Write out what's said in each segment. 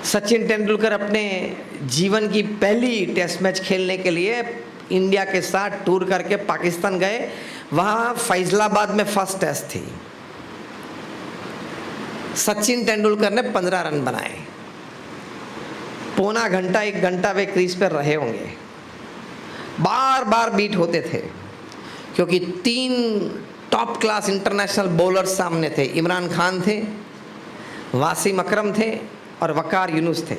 सचिन तेंदुलकर अपने जीवन की पहली टेस्ट मैच खेलने के लिए इंडिया के साथ टूर करके पाकिस्तान गए। वहां फैसलाबाद में फर्स्ट टेस्ट थी। सचिन तेंदुलकर ने 15 रन बनाए। पौना घंटा 1 घंटा वे क्रीज पर रहे होंगे। बार बार बीट होते थे क्योंकि 3 टॉप क्लास इंटरनेशनल बॉलर्स सामने थे। इमरान खान थे, वासिम अकरम थे और वकार यूनुस थे।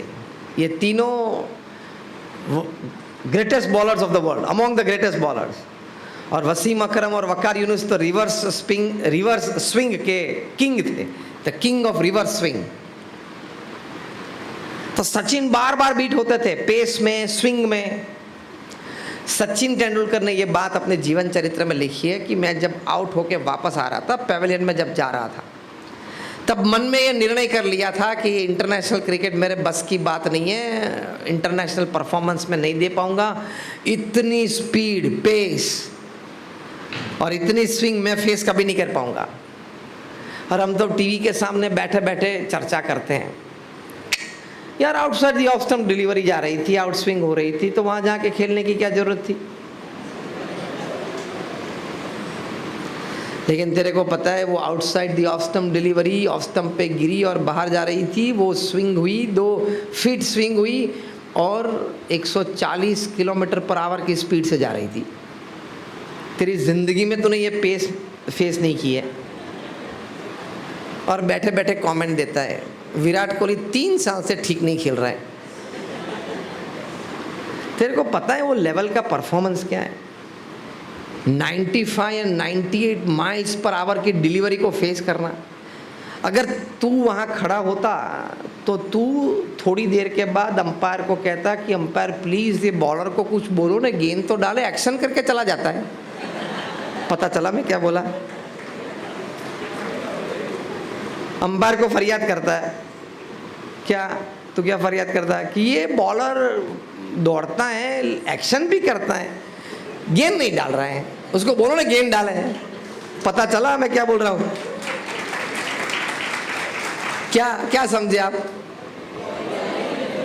ये तीनों greatest bowlers of the world, among the greatest bowlers. और वसीम अकरम और वकार यूनुस तो रिवर्स स्विंग के किंग थे, the king of reverse swing. तो सचिन बार बार बीट होते थे, पेस में, स्विंग में। सचिन तेंदुलकर ने यह बात अपने जीवन चरित्र में लिखी है कि मैं जब आउट होके वापस आ रहा था, पेविलियन में जब जा रहा था, तब मन में ये निर्णय कर लिया था कि इंटरनेशनल क्रिकेट मेरे बस की बात नहीं है, इंटरनेशनल परफॉर्मेंस में नहीं दे पाऊंगा। इतनी स्पीड, पेस और इतनी स्विंग मैं फेस कभी नहीं कर पाऊंगा। और हम तो टीवी के सामने बैठे बैठे चर्चा करते हैं, यार outside the off stump delivery जा रही थी, आउट स्विंग हो रही थी, तो वहां जाके खेलने की क्या जरूरत थी। लेकिन तेरे को पता है वो outside the off stump delivery off stump पे गिरी और बाहर जा रही थी। वो स्विंग हुई, 2 फीट स्विंग हुई और 140 किलोमीटर पर आवर की स्पीड से जा रही थी। तेरी जिंदगी में तूने ये पेस फेस नहीं की है। और बैठे बैठे कमेंट देता है विराट कोहली 3 साल से ठीक नहीं खेल रहा है। तेरे को पता है वो लेवल का परफॉर्मेंस क्या है। 95 या 98 माइल्स पर आवर की डिलीवरी को फेस करना। अगर तू वहाँ खड़ा होता तो तू थोड़ी देर के बाद अंपायर को कहता कि अंपायर प्लीज़ ये बॉलर को कुछ बोलो ना, गेंद तो डाले, एक्शन करके चला जाता है। पता चला मैं क्या बोला। अंपायर को फरियाद करता है, क्या तू क्या फरियाद करता है कि ये बॉलर दौड़ता है, एक्शन भी करता है, गेंद नहीं डाल रहा है, उसको बोलो ना गेंद डाले। पता चला मैं क्या बोल रहा हूं। क्या समझे आप।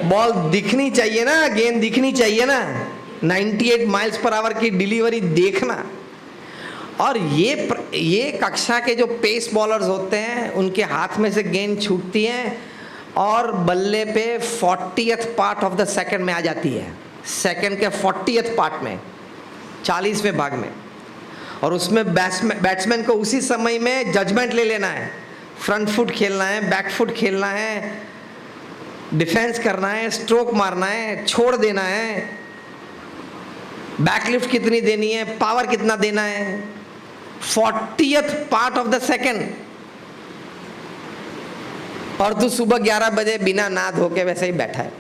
बॉल दिखनी चाहिए ना, गेंद दिखनी चाहिए ना, 98 माइल्स पर आवर की डिलीवरी देखना। और ये कक्षा के जो पेस बॉलर्स होते हैं उनके हाथ में से गेंद छूटती है और बल्ले पे 40th part of the second में आ जाती है। सेकंड के 40th पार्ट में, 40वें भाग में। और उसमें बैट्समैन को उसी समय में जजमेंट ले लेना है। फ्रंट फुट खेलना है, बैक फुट खेलना है, डिफेंस करना है, स्ट्रोक मारना है, छोड़ देना है, बैकलिफ्ट कितनी देनी है, पावर कितना देना है। 40th part of the second. और तू सुबह 11 बजे बिना नहा धो के वैसे ही बैठा है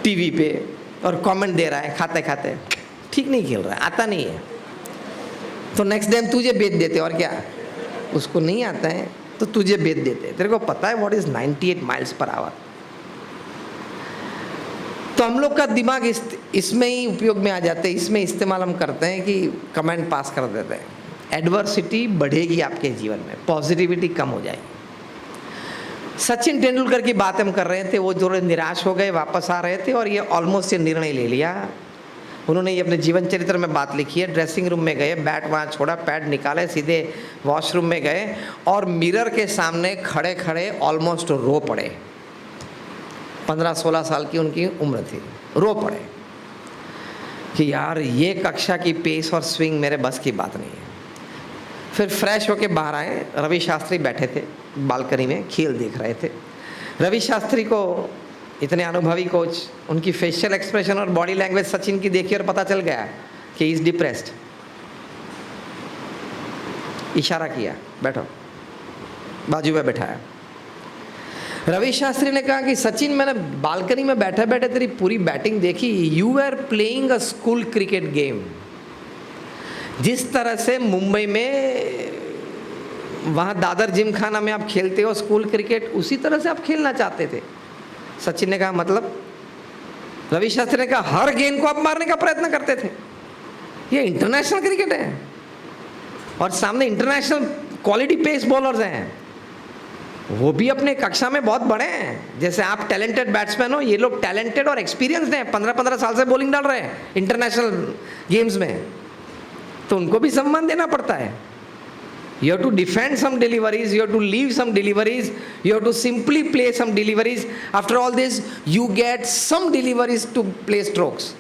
टीवी पे और कमेंट दे रहा है खाते खाते, ठीक नहीं खेल रहा है, आता नहीं है। तो नेक्स्ट टाइम तुझे बेच देते। और क्या, उसको नहीं आता है तो तुझे बेच देते। तेरे को पता है what is 98 miles per hour. तो हम लोग का दिमाग इसमें ही उपयोग में आ जाते हैं, इसमें इस्तेमाल हम करते हैं कि कमेंट पास कर देते हैं। एडवर्सिटी बढ़ेगी आपके जीवन में, पॉजिटिविटी कम हो जाएगी। सचिन तेंदुलकर की बात हम कर रहे थे, वो जो निराश हो गए, वापस आ रहे थे और ये ऑलमोस्ट ये निर्णय ले लिया। उन्होंने ये अपने जीवन चरित्र में बात लिखी है। ड्रेसिंग रूम में गए, बैट वहाँ छोड़ा, पैड निकाले, सीधे वॉशरूम में गए और मिरर के सामने खड़े खड़े ऑलमोस्ट रो पड़े। 15-16 साल की उनकी उम्र थी। रो पड़े कि यार ये कक्षा की पेस और स्विंग मेरे बस की बात नहीं है। फिर फ्रेश होके बाहर आए। रवि शास्त्री बैठे थे बालकनी में, खेल देख रहे थे। रवि शास्त्री को, इतने अनुभवी कोच, उनकी फेशियल एक्सप्रेशन और बॉडी लैंग्वेज सचिन की देखी और पता चल गया कि इज डिप्रेस्ड। इशारा किया, बैठो, बाजू में बैठाया। रवि शास्त्री ने कहा कि सचिन, मैंने बालकनी में बैठे बैठे तेरी पूरी बैटिंग देखी। You are playing a school cricket game. जिस तरह से मुंबई में वहाँ दादर जिमखाना में आप खेलते हो स्कूल क्रिकेट, उसी तरह से आप खेलना चाहते थे। सचिन ने कहा मतलब। रवि शास्त्री ने कहा हर गेंद को आप मारने का प्रयत्न करते थे। ये इंटरनेशनल क्रिकेट है और सामने इंटरनेशनल क्वालिटी पेस बॉलर्स हैं। वो भी अपने कक्षा में बहुत बड़े हैं। जैसे आप टैलेंटेड बैट्समैन हो, ये लोग टैलेंटेड और एक्सपीरियंस्ड हैं, 15-15 साल से बॉलिंग डाल रहे हैं इंटरनेशनल गेम्स में, तो उनको भी सम्मान देना पड़ता है। You have to defend some deliveries, you have to leave some deliveries, you have to simply play some deliveries. After all this, you get some deliveries to play strokes.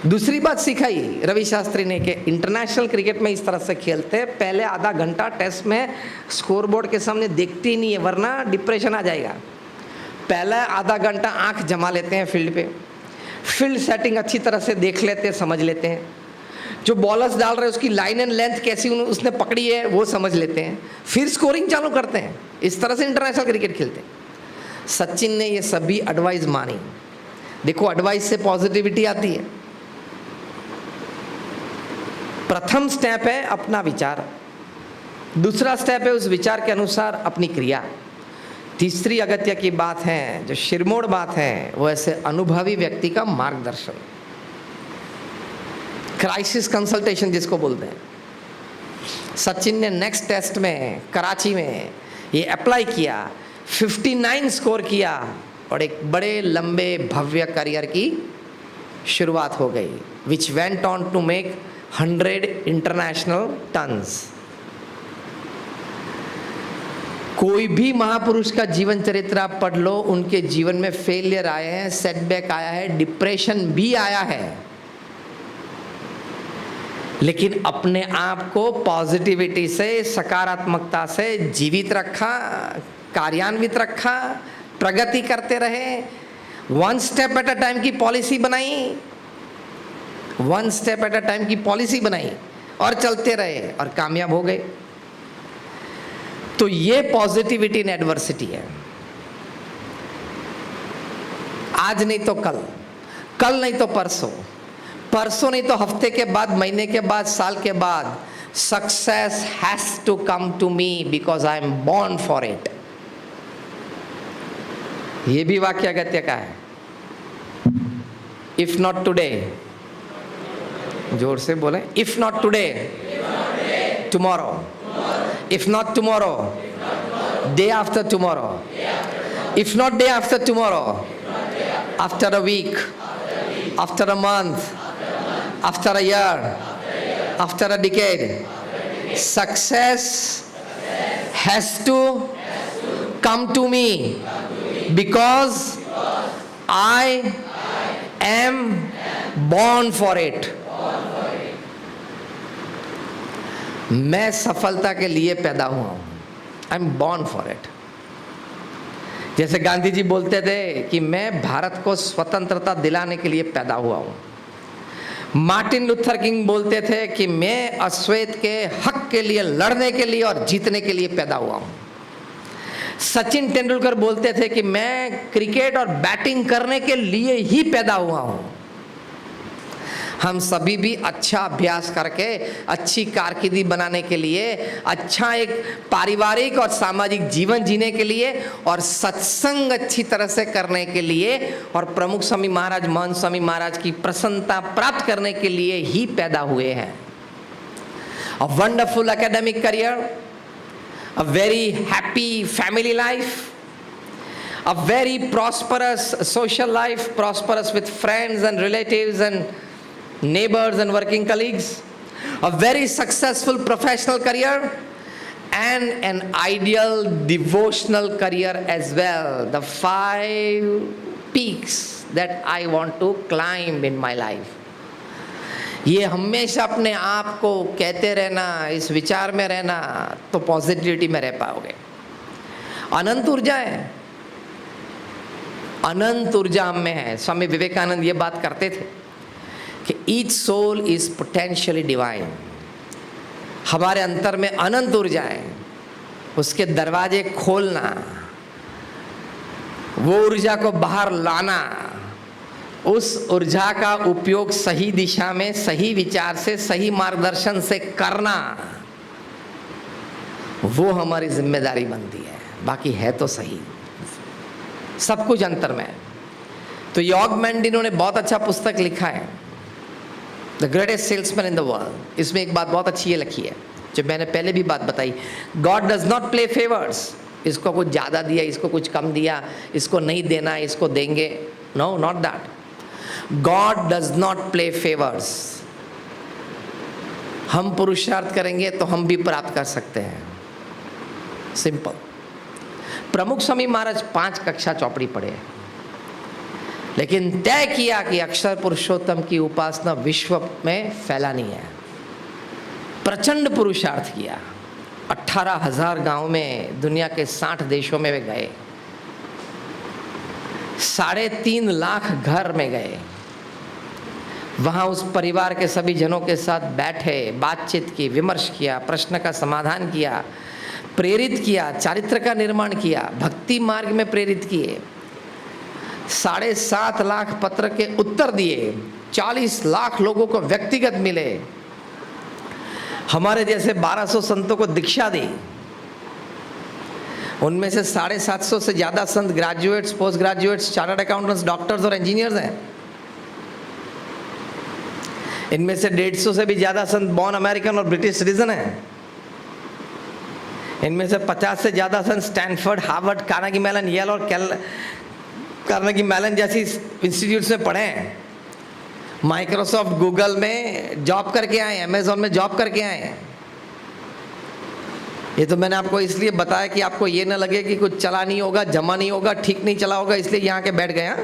दूसरी बात सिखाई रवि शास्त्री ने कि इंटरनेशनल क्रिकेट में इस तरह से खेलते हैं, पहले आधा घंटा टेस्ट में स्कोरबोर्ड के सामने देखते ही नहीं है, वरना डिप्रेशन आ जाएगा। पहला आधा घंटा आंख जमा लेते हैं फील्ड पे, फील्ड सेटिंग अच्छी तरह से देख लेते हैं, समझ लेते हैं, जो बॉलर्स डाल रहे हैं उसकी लाइन एंड लेंथ कैसी उसने पकड़ी है वो समझ लेते हैं, फिर स्कोरिंग चालू करते हैं। इस तरह से इंटरनेशनल क्रिकेट खेलते हैं। सचिन ने ये सभी एडवाइस मानी। देखो, एडवाइस से पॉजिटिविटी आती है। प्रथम स्टेप है अपना विचार, दूसरा स्टेप है उस विचार के अनुसार अपनी क्रिया, तीसरी अगत्य की बात है, जो शिरमोड़ बात है, वो ऐसे अनुभवी व्यक्ति का मार्गदर्शन, क्राइसिस कंसल्टेशन जिसको बोलते हैं। सचिन ने नेक्स्ट टेस्ट में कराची में ये अप्लाई किया, 59 स्कोर किया और एक बड़े लंबे भव्य करियर की शुरुआत हो गई, which went on to make 100 international tons. कोई भी महापुरुष का जीवन चरित्र आप पढ़ लो, उनके जीवन में फेलियर आए हैं, सेटबैक आया है, डिप्रेशन भी आया है, लेकिन अपने आप को पॉजिटिविटी से, सकारात्मकता से जीवित रखा, कार्यान्वित रखा, प्रगति करते रहे, one step at a time की पॉलिसी बनाई, one step at a time की पॉलिसी बनाई और चलते रहे और कामयाब हो गए। तो ये पॉजिटिविटी इन एडवर्सिटी है। आज नहीं तो कल, कल नहीं तो परसों, परसों नहीं तो हफ्ते के बाद, महीने के बाद, साल के बाद, success has to come to me because I am born for it. ये भी वाक्य अगत्य का है। इफ नॉट टुडे, जोर से बोले, if not today tomorrow, if not tomorrow day after tomorrow, if not day after tomorrow after a week, after a month, after a year, after a decade, success has to come to me because I am born for it. मैं सफलता के लिए पैदा हुआ हूं, आई am born for it. जैसे गांधी जी बोलते थे कि मैं भारत को स्वतंत्रता दिलाने के लिए पैदा हुआ हूं। मार्टिन लूथर किंग बोलते थे कि मैं अश्वेत के हक के लिए लड़ने के लिए और जीतने के लिए पैदा हुआ हूं। सचिन तेंदुलकर बोलते थे कि मैं क्रिकेट और बैटिंग करने के लिए ही पैदा हुआ हूं। हम सभी भी अच्छा अभ्यास करके अच्छी कारकिर्दी बनाने के लिए, अच्छा एक पारिवारिक और सामाजिक जीवन जीने के लिए और सत्संग अच्छी तरह से करने के लिए और प्रमुख स्वामी महाराज, महंत स्वामी महाराज की प्रसन्नता प्राप्त करने के लिए ही पैदा हुए हैं। A wonderful academic career, a very happy family life, a very prosperous social life, prosperous with friends and relatives and neighbors and working colleagues, a very successful professional career and an ideal devotional career as well. The 5 peaks that I want to climb in my life. ये हमेशा अपने आप को कहते रहना, इस विचार में रहना, तो पॉजिटिविटी में रह पाओगे। अनंत ऊर्जा है, अनंत ऊर्जा हम में है। स्वामी विवेकानंद ये बात करते थे कि each soul is potentially divine. हमारे अंतर में अनंत ऊर्जा है, उसके दरवाजे खोलना, वो ऊर्जा को बाहर लाना, उस ऊर्जा का उपयोग सही दिशा में, सही विचार से, सही मार्गदर्शन से करना, वो हमारी जिम्मेदारी बनती है। बाकी है तो सही, सब कुछ अंतर में है। तो यॉर्ग मैंडिनो ने बहुत अच्छा पुस्तक लिखा है, the greatest salesman in the world. इसमें एक बात बहुत अच्छी ये लिखी है, जो मैंने पहले भी बात बताई, God does not play favours. इसको कुछ ज़्यादा दिया, इसको कुछ कम दिया, इसको नहीं देना, इसको देंगे। No, not that. God does not play favours. हम पुरुषार्थ करेंगे तो हम भी प्राप्त कर सकते हैं, सिंपल। प्रमुख स्वामी महाराज 5 कक्षा चौपड़ी पढ़े, लेकिन तय किया कि अक्षर पुरुषोत्तम की उपासना विश्व में फैलानी है। प्रचंड पुरुषार्थ किया। 18,000 गांव में दुनिया के 60 देशों में वे गए, 3.5 लाख घर में गए, वहाँ उस परिवार के सभी जनों के साथ बैठे, बातचीत की, विमर्श किया, प्रश्न का समाधान किया, प्रेरित किया, चारित्र का निर्माण किया, भक्ति मार्ग में प्रेरित किए, 7.5 लाख पत्र के उत्तर दिए, 40 लाख लोगों को व्यक्तिगत मिले, हमारे जैसे 1200 संतों को दीक्षा दी। उनमें से 750 से ज़्यादा संत graduates, post graduates, chartered accountants, doctors और इंजीनियर्स हैं। इनमें से 150 से भी ज़्यादा संत बॉर्न अमेरिकन और ब्रिटिश सिटीजन हैं। इनमें से 50 से ज़्यादा संत Stanford, Harvard, Carnegie Mellon, Yale और कार्नेगी मेलन जैसी इंस्टीट्यूट्स में पढ़े हैं। माइक्रोसॉफ्ट, गूगल में जॉब करके आए, अमेजोन में जॉब करके आए हैं। ये तो मैंने आपको इसलिए बताया कि आपको ये ना लगे कि कुछ चला नहीं होगा, जमा नहीं होगा, ठीक नहीं चला होगा, इसलिए यहाँ के बैठ गया।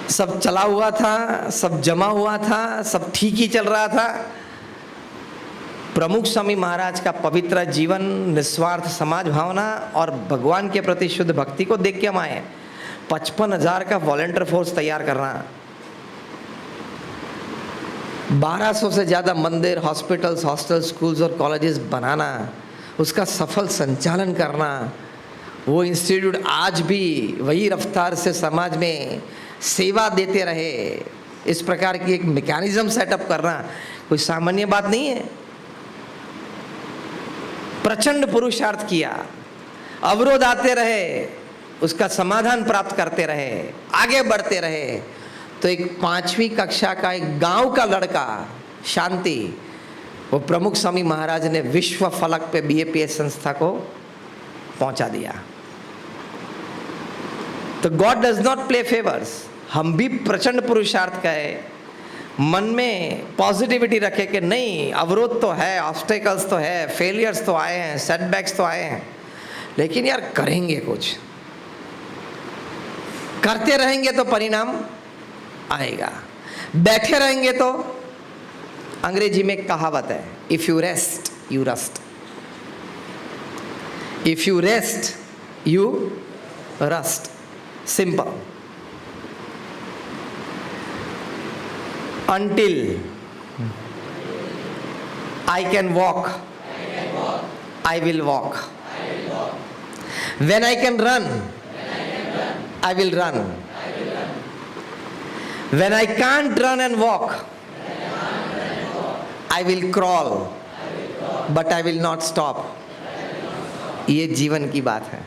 सब चला हुआ था, सब जमा हुआ था, सब ठीक ही चल रहा था। प्रमुख स्वामी महाराज का पवित्र जीवन, निस्वार्थ समाज भावना और भगवान के प्रति शुद्ध भक्ति को देख के हम आए। 55,000 का वॉलंटियर फोर्स तैयार करना, 1200 से ज़्यादा मंदिर, हॉस्पिटल्स, हॉस्टल, स्कूल्स और कॉलेजेस बनाना, उसका सफल संचालन करना, वो इंस्टीट्यूट आज भी वही रफ्तार से समाज में सेवा देते रहे, इस प्रकार की एक मैकेनिज्म सेटअप करना कोई सामान्य बात नहीं है। प्रचंड पुरुषार्थ किया, अवरोध आते रहे, उसका समाधान प्राप्त करते रहे, आगे बढ़ते रहे। तो एक 5वीं कक्षा का एक गांव का लड़का शांति, वो प्रमुख स्वामी महाराज ने विश्व फलक पे BAPS संस्था को पहुंचा दिया। तो God does not play favours. हम भी प्रचंड पुरुषार्थ करें, मन में पॉजिटिविटी रखे कि नहीं, अवरोध तो है, ऑब्स्टेकल्स तो है, फेलियर्स तो आए हैं, सेटबैक्स तो आए हैं, लेकिन यार करेंगे कुछ, करते रहेंगे तो परिणाम आएगा। बैठे रहेंगे तो, अंग्रेजी में एक कहावत है, if you rest you rust, if you rest you rust, simple. Until I can walk, I will walk. When I can run, I will run. When I can't run and walk, I will crawl, but I will not stop. ये जीवन की बात है।